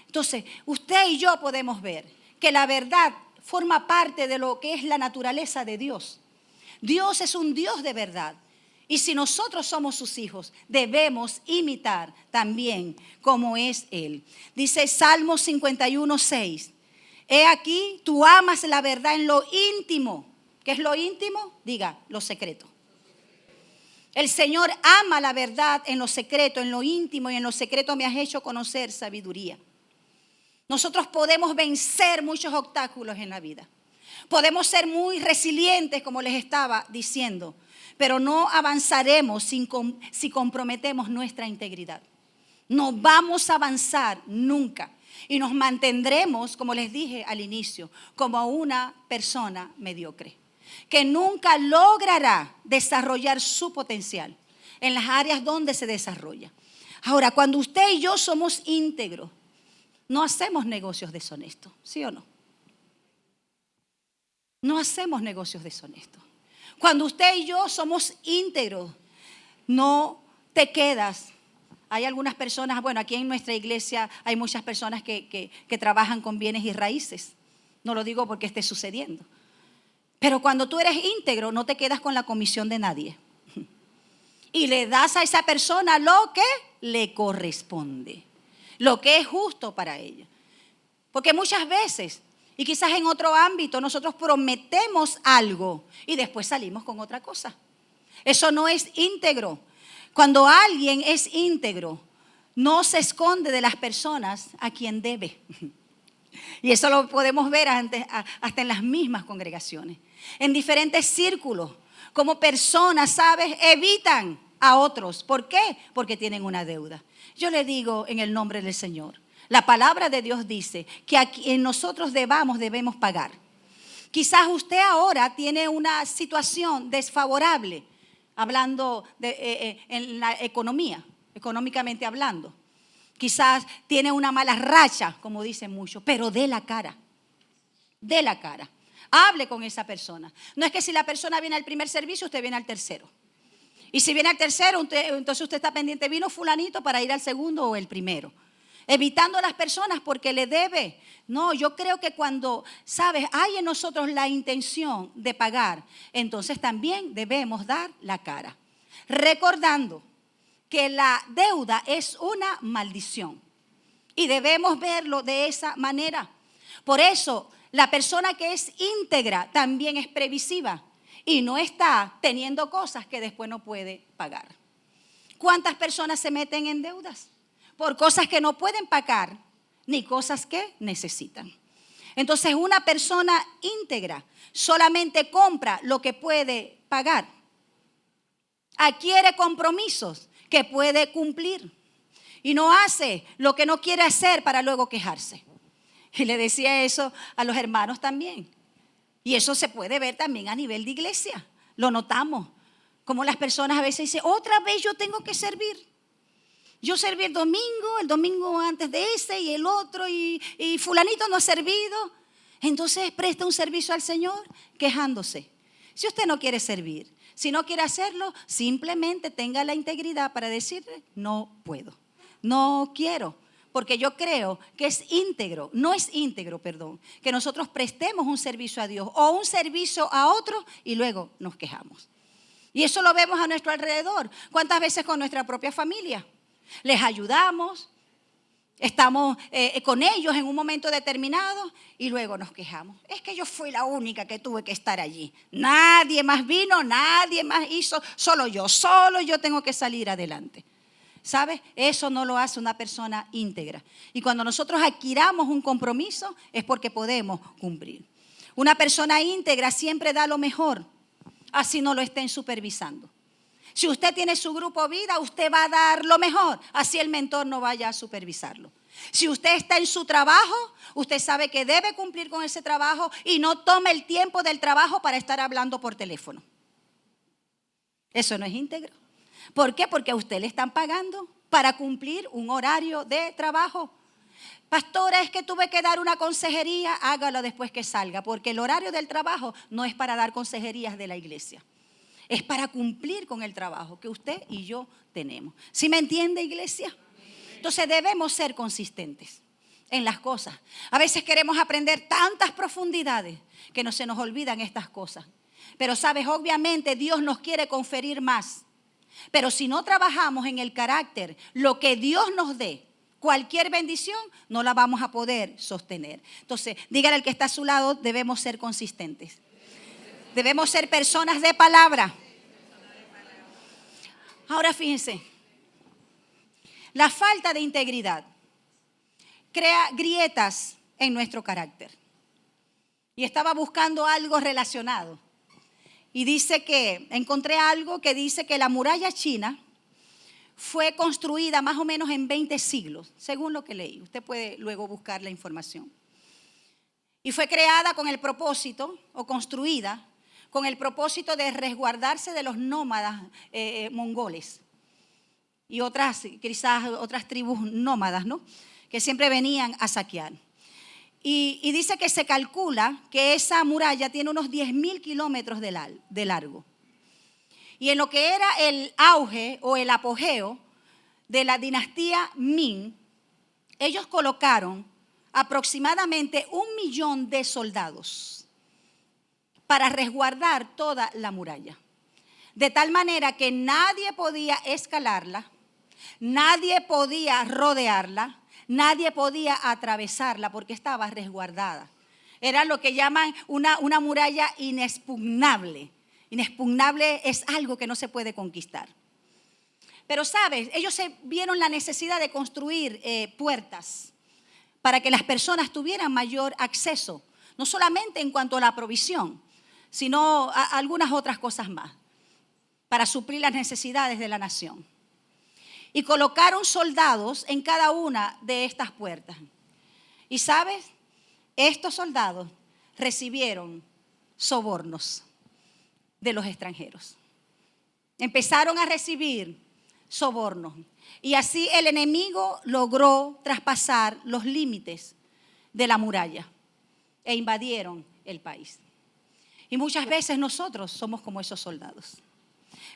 Entonces, usted y yo podemos ver que la verdad forma parte de lo que es la naturaleza de Dios. Dios es un Dios de verdad. Y si nosotros somos sus hijos, debemos imitar también como es Él. Dice Salmo 51:6. He aquí, tú amas la verdad en lo íntimo. ¿Qué es lo íntimo? Diga, lo secreto. El Señor ama la verdad en lo secreto, en lo íntimo y en lo secreto me has hecho conocer sabiduría. Nosotros podemos vencer muchos obstáculos en la vida. Podemos ser muy resilientes, como les estaba diciendo, pero no avanzaremos si comprometemos nuestra integridad. No vamos a avanzar nunca y nos mantendremos, como les dije al inicio, como una persona mediocre, que nunca logrará desarrollar su potencial en las áreas donde se desarrolla. Ahora, cuando usted y yo somos íntegros, no hacemos negocios deshonestos, ¿sí o no? No hacemos negocios deshonestos. Cuando usted y yo somos íntegros, no te quedas. Hay algunas personas, bueno, aquí en nuestra iglesia hay muchas personas que trabajan con bienes y raíces. No lo digo porque esté sucediendo. Pero cuando tú eres íntegro, no te quedas con la comisión de nadie. Y le das a esa persona lo que le corresponde, lo que es justo para ella. Porque muchas veces, y quizás en otro ámbito, nosotros prometemos algo y después salimos con otra cosa. Eso no es íntegro. Cuando alguien es íntegro, no se esconde de las personas a quien debe. Y eso lo podemos ver hasta en las mismas congregaciones. En diferentes círculos, como personas, ¿sabes? Evitan a otros. ¿Por qué? Porque tienen una deuda. Yo le digo en el nombre del Señor, la palabra de Dios dice que a quien nosotros debemos pagar. Quizás usted ahora tiene una situación desfavorable, hablando en la economía, económicamente hablando. Quizás tiene una mala racha, como dicen muchos, pero dé la cara. Dé la cara. Hable con esa persona. No es que si la persona viene al primer servicio, usted viene al tercero. Y si viene al tercero, entonces usted está pendiente, vino fulanito para ir al segundo o el primero. Evitando a las personas porque le debe. No, yo creo que cuando, ¿sabes? Hay en nosotros la intención de pagar, entonces también debemos dar la cara. Recordando que la deuda es una maldición y debemos verlo de esa manera. Por eso, la persona que es íntegra también es previsiva y no está teniendo cosas que después no puede pagar. ¿Cuántas personas se meten en deudas? Por cosas que no pueden pagar ni cosas que necesitan. Entonces, una persona íntegra solamente compra lo que puede pagar. Adquiere compromisos que puede cumplir y no hace lo que no quiere hacer para luego quejarse. Y le decía eso a los hermanos también. Y eso se puede ver también a nivel de iglesia. Lo notamos. Como las personas a veces dicen, otra vez yo tengo que servir. Yo serví el domingo antes de ese y el otro y fulanito no ha servido. Entonces presta un servicio al Señor quejándose. Si usted no quiere servir, si no quiere hacerlo, simplemente tenga la integridad para decirle, no puedo, no quiero. Porque yo creo que no es íntegro, que nosotros prestemos un servicio a Dios o un servicio a otro y luego nos quejamos. Y eso lo vemos a nuestro alrededor. ¿Cuántas veces con nuestra propia familia? Les ayudamos, estamos con ellos en un momento determinado y luego nos quejamos. Es que yo fui la única que tuve que estar allí. Nadie más vino, nadie más hizo, solo yo tengo que salir adelante. ¿Sabes? Eso no lo hace una persona íntegra. Y cuando nosotros adquiramos un compromiso es porque podemos cumplir. Una persona íntegra siempre da lo mejor, así no lo estén supervisando. Si usted tiene su grupo vida, usted va a dar lo mejor, así el mentor no vaya a supervisarlo. Si usted está en su trabajo, usted sabe que debe cumplir con ese trabajo y no tome el tiempo del trabajo para estar hablando por teléfono. Eso no es íntegro. ¿Por qué? Porque a usted le están pagando para cumplir un horario de trabajo. Pastora, es que tuve que dar una consejería, hágalo después que salga, porque el horario del trabajo no es para dar consejerías de la iglesia. Es para cumplir con el trabajo que usted y yo tenemos. ¿Sí me entiende, iglesia? Entonces debemos ser consistentes en las cosas. A veces queremos aprender tantas profundidades que no se nos olvidan estas cosas. Pero sabes, obviamente Dios nos quiere conferir más. Pero si no trabajamos en el carácter, lo que Dios nos dé, cualquier bendición, no la vamos a poder sostener. Entonces, dígale al que está a su lado, debemos ser consistentes. Debemos ser personas de palabra. Ahora fíjense, la falta de integridad crea grietas en nuestro carácter. Y estaba buscando algo relacionado. Y encontré algo que dice que la muralla china fue construida más o menos en 20 siglos, según lo que leí. Usted puede luego buscar la información. Y fue creada con el propósito, o construida, con el propósito de resguardarse de los nómadas mongoles. Y quizás otras tribus nómadas, ¿no? Que siempre venían a saquear. Y dice que se calcula que esa muralla tiene unos 10.000 kilómetros de largo. Y en lo que era el auge o el apogeo de la dinastía Ming, ellos colocaron aproximadamente 1 millón de soldados para resguardar toda la muralla. De tal manera que nadie podía escalarla, nadie podía rodearla, nadie podía atravesarla porque estaba resguardada. Era lo que llaman una muralla inexpugnable. Inexpugnable es algo que no se puede conquistar. Pero sabes, ellos vieron la necesidad de construir puertas para que las personas tuvieran mayor acceso, no solamente en cuanto a la provisión, sino a algunas otras cosas más, para suplir las necesidades de la nación. Y colocaron soldados en cada una de estas puertas. Y sabes, estos soldados recibieron sobornos de los extranjeros. Empezaron a recibir sobornos. Y así el enemigo logró traspasar los límites de la muralla e invadieron el país. Y muchas veces nosotros somos como esos soldados.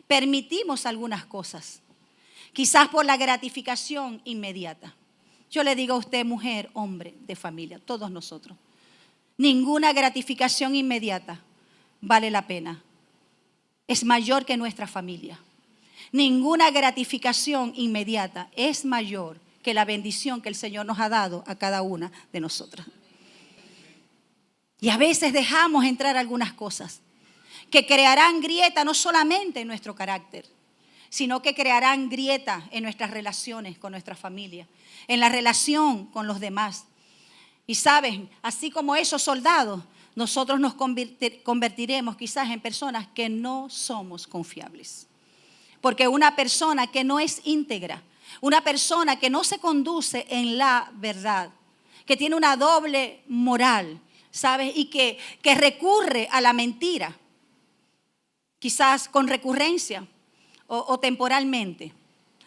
Permitimos algunas cosas, quizás por la gratificación inmediata. Yo le digo a usted, mujer, hombre de familia, todos nosotros, ninguna gratificación inmediata vale la pena. Es mayor que nuestra familia. Ninguna gratificación inmediata es mayor que la bendición que el Señor nos ha dado a cada una de nosotras. Y a veces dejamos entrar algunas cosas que crearán grieta no solamente en nuestro carácter, sino que crearán grieta en nuestras relaciones con nuestra familia, en la relación con los demás. Y saben, así como esos soldados, nosotros nos convertiremos quizás en personas que no somos confiables. Porque una persona que no es íntegra, una persona que no se conduce en la verdad, que tiene una doble moral, ¿sabes? Y que recurre a la mentira, quizás con recurrencia o temporalmente,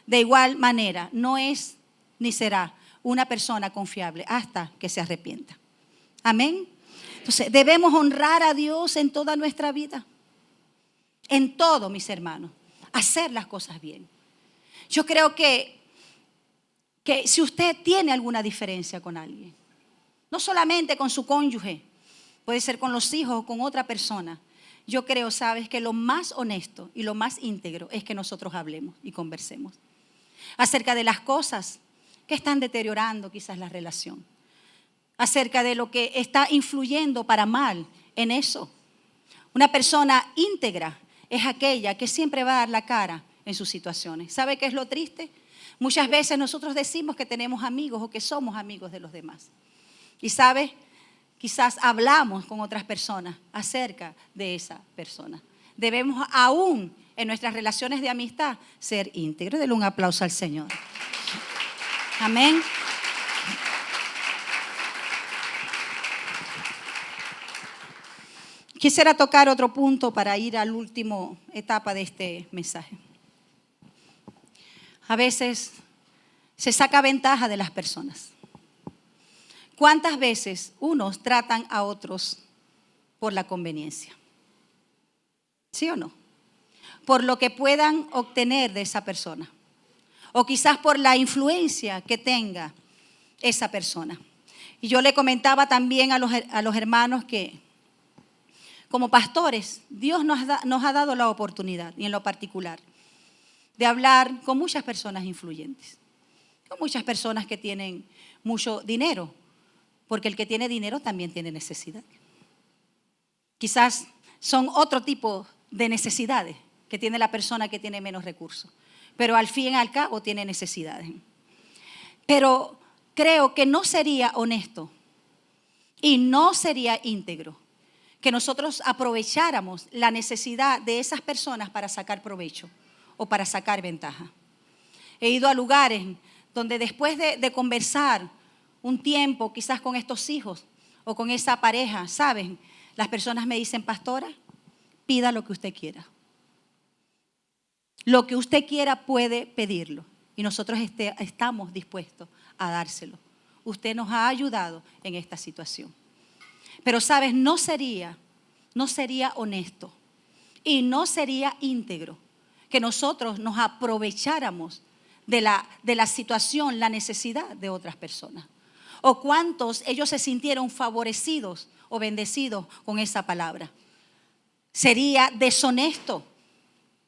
de igual manera, no es ni será una persona confiable hasta que se arrepienta. Amén. Entonces, debemos honrar a Dios en toda nuestra vida. En todo, mis hermanos, hacer las cosas bien. Yo creo que si usted tiene alguna diferencia con alguien, no solamente con su cónyuge, puede ser con los hijos o con otra persona, yo creo, sabes, que lo más honesto y lo más íntegro es que nosotros hablemos y conversemos acerca de las cosas que están deteriorando quizás la relación, acerca de lo que está influyendo para mal en eso. Una persona íntegra es aquella que siempre va a dar la cara en sus situaciones. ¿Sabe qué es lo triste? Muchas veces nosotros decimos que tenemos amigos o que somos amigos de los demás. Y ¿sabe? Quizás hablamos con otras personas acerca de esa persona. Debemos aún en nuestras relaciones de amistad ser íntegros. Denle un aplauso al Señor. Amén. Quisiera tocar otro punto para ir a la última etapa de este mensaje. A veces se saca ventaja de las personas. ¿Cuántas veces unos tratan a otros por la conveniencia? ¿Sí o no? Por lo que puedan obtener de esa persona. O quizás por la influencia que tenga esa persona. Y yo le comentaba también a los hermanos que como pastores, Dios nos ha dado la oportunidad, y en lo particular, de hablar con muchas personas influyentes. Con muchas personas que tienen mucho dinero. Porque el que tiene dinero también tiene necesidad. Quizás son otro tipo de necesidades que tiene la persona que tiene menos recursos. Pero al fin y al cabo tiene necesidades. Pero creo que no sería honesto y no sería íntegro que nosotros aprovecháramos la necesidad de esas personas para sacar provecho o para sacar ventaja. He ido a lugares donde después de conversar un tiempo quizás con estos hijos o con esa pareja, ¿saben? Las personas me dicen, pastora, pida lo que usted quiera. Lo que usted quiera puede pedirlo y nosotros estamos dispuestos a dárselo. Usted nos ha ayudado en esta situación. Pero, ¿sabes? No sería honesto y no sería íntegro que nosotros nos aprovecháramos de la situación, la necesidad de otras personas. O cuántos ellos se sintieron favorecidos o bendecidos con esa palabra. Sería deshonesto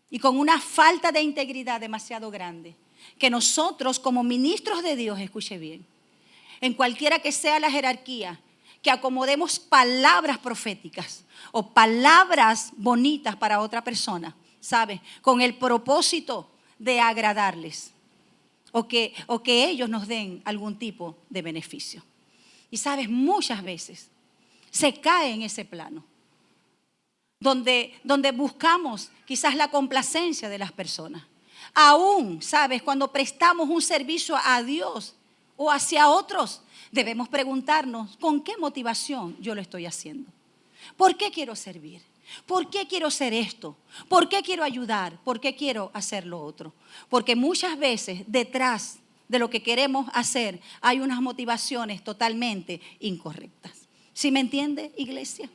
y con una falta de integridad demasiado grande que nosotros como ministros de Dios, escuche bien, en cualquiera que sea la jerarquía, que acomodemos palabras proféticas o palabras bonitas para otra persona, ¿sabe? Con el propósito de agradarles o que ellos nos den algún tipo de beneficio. Y sabes, muchas veces se cae en ese plano, donde buscamos quizás la complacencia de las personas. Aún, ¿sabes? Cuando prestamos un servicio a Dios o hacia otros, debemos preguntarnos, ¿con qué motivación yo lo estoy haciendo? ¿Por qué quiero servir? ¿Por qué quiero hacer esto? ¿Por qué quiero ayudar? ¿Por qué quiero hacer lo otro? Porque muchas veces detrás de lo que queremos hacer hay unas motivaciones totalmente incorrectas. ¿Sí me entiende, iglesia?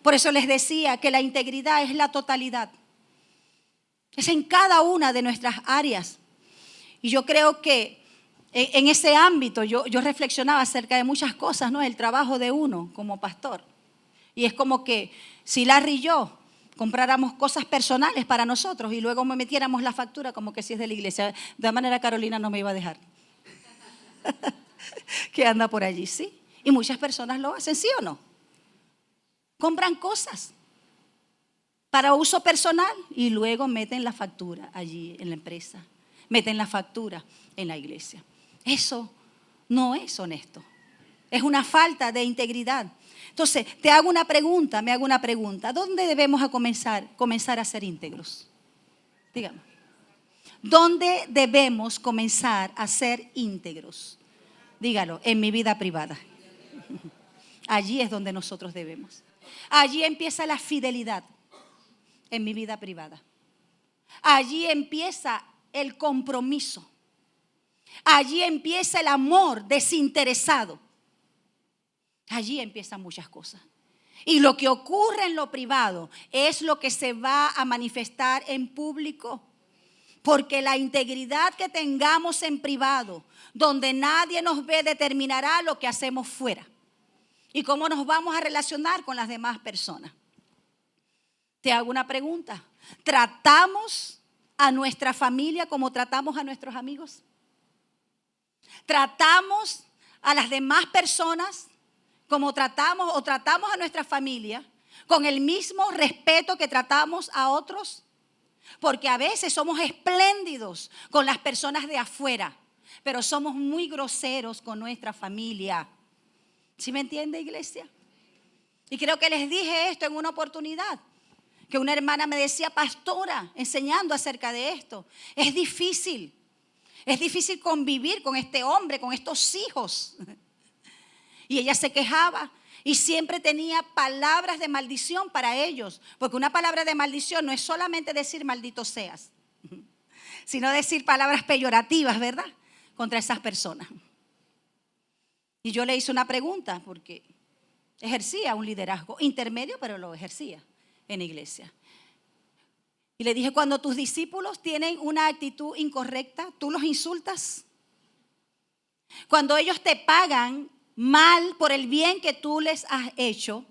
Por eso les decía que la integridad es la totalidad. Es en cada una de nuestras áreas. Y yo creo que en ese ámbito yo reflexionaba acerca de muchas cosas, ¿no? El trabajo de uno como pastor. Y es como que si Larry y yo compráramos cosas personales para nosotros y luego me metiéramos la factura como que si es de la iglesia. De todas maneras Carolina no me iba a dejar. Que anda por allí, ¿sí? Y muchas personas lo hacen, ¿sí o no? Compran cosas para uso personal y luego meten la factura allí en la empresa. Meten la factura en la iglesia. Eso no es honesto. Es una falta de integridad. Entonces, me hago una pregunta. ¿Dónde debemos comenzar a ser íntegros? Dígame. ¿Dónde debemos comenzar a ser íntegros? Dígalo, en mi vida privada. Allí es donde nosotros debemos. Allí empieza la fidelidad en mi vida privada. Allí empieza el compromiso. Allí empieza el amor desinteresado. Allí empiezan muchas cosas. Y lo que ocurre en lo privado es lo que se va a manifestar en público. Porque la integridad que tengamos en privado, donde nadie nos ve, determinará lo que hacemos fuera y cómo nos vamos a relacionar con las demás personas. Te hago una pregunta. ¿Tratamos a nuestra familia como tratamos a nuestros amigos? ¿Tratamos a las demás personas como tratamos a nuestra familia con el mismo respeto que tratamos a otros? Porque a veces somos espléndidos con las personas de afuera, pero somos muy groseros con nuestra familia. ¿Sí me entiende, iglesia? Y creo que les dije esto en una oportunidad, que una hermana me decía, pastora, enseñando acerca de esto, es difícil convivir con este hombre, con estos hijos. Y ella se quejaba y siempre tenía palabras de maldición para ellos. Porque una palabra de maldición no es solamente decir maldito seas, sino decir palabras peyorativas, ¿verdad? Contra esas personas. Y yo le hice una pregunta porque ejercía un liderazgo intermedio, pero lo ejercía en la iglesia. Y le dije, cuando tus discípulos tienen una actitud incorrecta, ¿tú los insultas? Cuando ellos te pagan mal por el bien que tú les has hecho,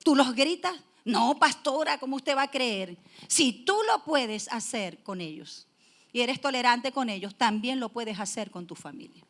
¿tú los gritas? No, pastora, ¿cómo usted va a creer? Si tú lo puedes hacer con ellos y eres tolerante con ellos, también lo puedes hacer con tu familia.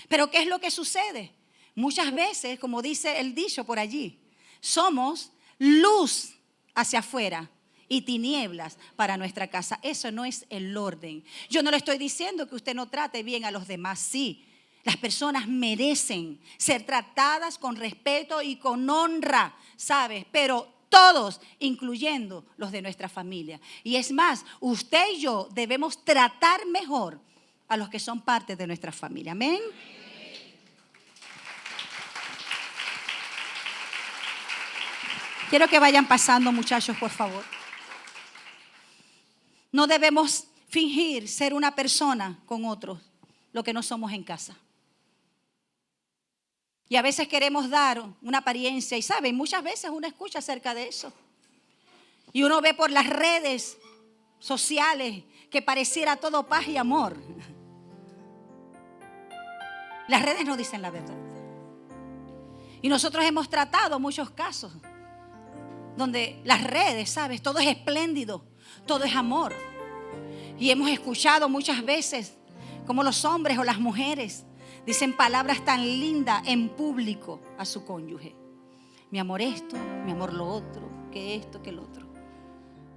Pero ¿qué es lo que sucede? Muchas veces, como dice el dicho por allí, somos luz hacia afuera y tinieblas para nuestra casa. Eso no es el orden. Yo no le estoy diciendo que usted no trate bien a los demás, sí. Las personas merecen ser tratadas con respeto y con honra, ¿sabes? Pero todos, incluyendo los de nuestra familia. Y es más, usted y yo debemos tratar mejor a los que son parte de nuestra familia. Amén. Quiero que vayan pasando, muchachos, por favor. No debemos fingir ser una persona con otros, lo que no somos en casa. Y a veces queremos dar una apariencia y saben, muchas veces uno escucha acerca de eso. Y uno ve por las redes sociales que pareciera todo paz y amor. Las redes no dicen la verdad. Y nosotros hemos tratado muchos casos donde las redes, ¿sabes? Todo es espléndido, todo es amor. Y hemos escuchado muchas veces como los hombres o las mujeres dicen palabras tan lindas en público a su cónyuge. Mi amor esto, mi amor lo otro, que esto, que lo otro.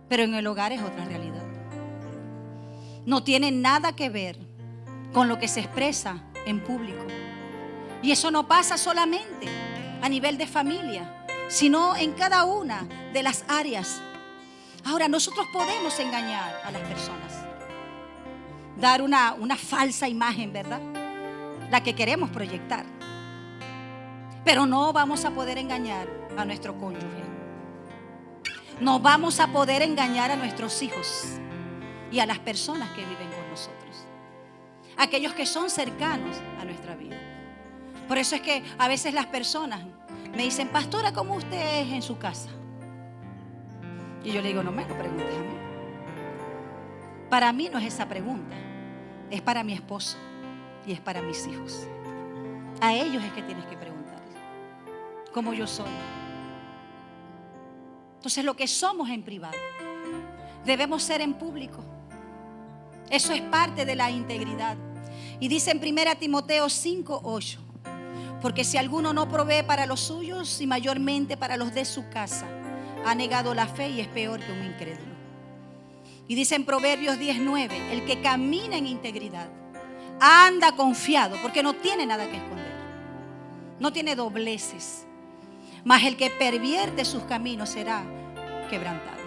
Pero en el hogar es otra realidad. No tiene nada que ver con lo que se expresa en público. Y eso no pasa solamente a nivel de familia, sino en cada una de las áreas. Ahora, nosotros podemos engañar a las personas, dar una falsa imagen, ¿verdad? La que queremos proyectar. Pero no vamos a poder engañar a nuestro cónyuge. No vamos a poder engañar a nuestros hijos y a las personas que viven con nosotros. Aquellos que son cercanos a nuestra vida. Por eso es que a veces las personas me dicen, pastora, ¿cómo usted es en su casa? Y yo le digo, no me lo preguntes a mí. Para mí no es esa pregunta. Es para mi esposo. Y es para mis hijos. A ellos es que tienes que preguntar cómo yo soy. Entonces lo que somos en privado debemos ser en público. Eso es parte de la integridad. Y dice en 1 Timoteo 5:8, porque si alguno no provee para los suyos y mayormente para los de su casa, ha negado la fe y es peor que un incrédulo. Y dice en Proverbios 10:9, el que camina en integridad anda confiado porque no tiene nada que esconder. No tiene dobleces. Mas el que pervierte sus caminos será quebrantado.